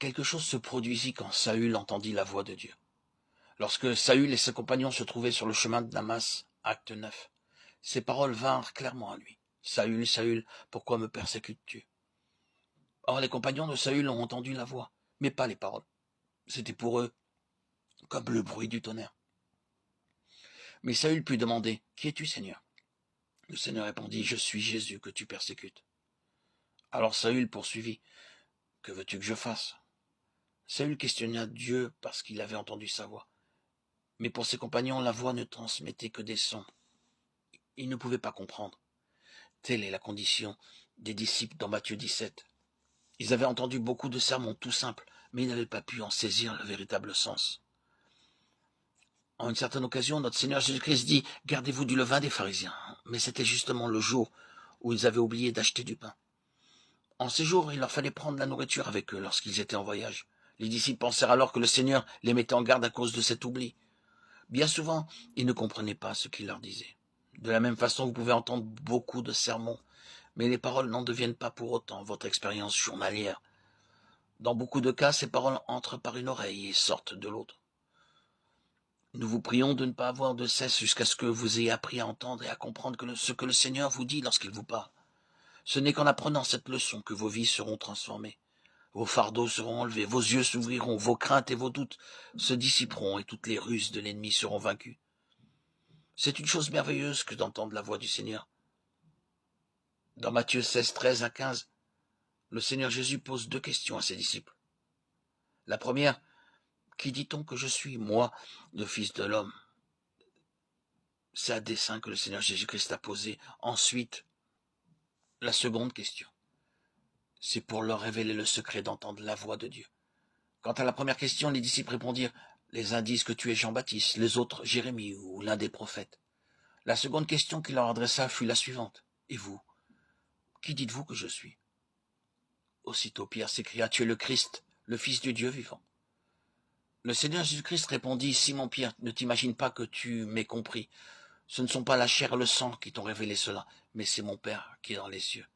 Quelque chose se produisit quand Saül entendit la voix de Dieu. Lorsque Saül et ses compagnons se trouvaient sur le chemin de Damas, acte 9, ces paroles vinrent clairement à lui. « Saül, Saül, pourquoi me persécutes-tu » Or les compagnons de Saül ont entendu la voix, mais pas les paroles. C'était pour eux comme le bruit du tonnerre. Mais Saül put demander, « Qui es-tu, Seigneur » Le Seigneur répondit, « Je suis Jésus que tu persécutes. » Alors Saül poursuivit, « Que veux-tu que je fasse » Saül questionna Dieu parce qu'il avait entendu sa voix. Mais pour ses compagnons, la voix ne transmettait que des sons. Ils ne pouvaient pas comprendre. Telle est la condition des disciples dans Matthieu 17. Ils avaient entendu beaucoup de sermons tout simples, mais ils n'avaient pas pu en saisir le véritable sens. En une certaine occasion, notre Seigneur Jésus-Christ dit « Gardez-vous du levain des pharisiens ». Mais c'était justement le jour où ils avaient oublié d'acheter du pain. En ces jours, il leur fallait prendre la nourriture avec eux lorsqu'ils étaient en voyage. Les disciples pensèrent alors que le Seigneur les mettait en garde à cause de cet oubli. Bien souvent, ils ne comprenaient pas ce qu'il leur disait. De la même façon, vous pouvez entendre beaucoup de sermons, mais les paroles n'en deviennent pas pour autant votre expérience journalière. Dans beaucoup de cas, ces paroles entrent par une oreille et sortent de l'autre. Nous vous prions de ne pas avoir de cesse jusqu'à ce que vous ayez appris à entendre et à comprendre ce que le Seigneur vous dit lorsqu'il vous parle. Ce n'est qu'en apprenant cette leçon que vos vies seront transformées. Vos fardeaux seront enlevés, vos yeux s'ouvriront, vos craintes et vos doutes se dissiperont et toutes les ruses de l'ennemi seront vaincues. C'est une chose merveilleuse que d'entendre la voix du Seigneur. Dans Matthieu 16, 13 à 15, le Seigneur Jésus pose 2 questions à ses disciples. La première, qui dit-on que je suis, moi, le Fils de l'homme? C'est à dessein que le Seigneur Jésus-Christ a posé. Ensuite, la seconde question, c'est pour leur révéler le secret d'entendre la voix de Dieu. Quant à la première question, les disciples répondirent, les uns disent que tu es Jean-Baptiste, les autres Jérémie ou l'un des prophètes. La seconde question qu'il leur adressa fut la suivante, et vous, qui dites-vous que je suis? Aussitôt Pierre s'écria, tu es le Christ, le Fils du Dieu vivant. Le Seigneur Jésus-Christ répondit, Simon Pierre, ne t'imagine pas que tu m'aies compris. Ce ne sont pas la chair et le sang qui t'ont révélé cela, mais c'est mon Père qui est dans les cieux.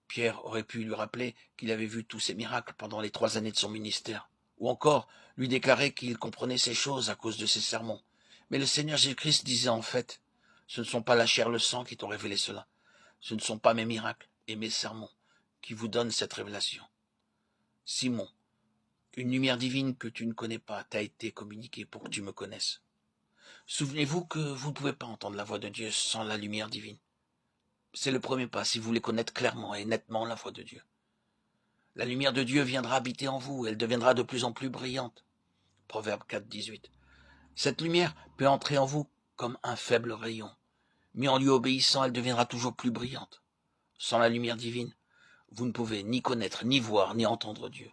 Pierre aurait pu lui rappeler qu'il avait vu tous ces miracles pendant les 3 années de son ministère, ou encore lui déclarer qu'il comprenait ces choses à cause de ses sermons. Mais le Seigneur Jésus-Christ disait en fait, ce ne sont pas la chair et le sang qui t'ont révélé cela, ce ne sont pas mes miracles et mes sermons qui vous donnent cette révélation. Simon, une lumière divine que tu ne connais pas t'a été communiquée pour que tu me connaisses. Souvenez-vous que vous ne pouvez pas entendre la voix de Dieu sans la lumière divine. C'est le premier pas si vous voulez connaître clairement et nettement la voix de Dieu. La lumière de Dieu viendra habiter en vous, elle deviendra de plus en plus brillante. Proverbe 4, 18. Cette lumière peut entrer en vous comme un faible rayon, mais en lui obéissant, elle deviendra toujours plus brillante. Sans la lumière divine, vous ne pouvez ni connaître, ni voir, ni entendre Dieu.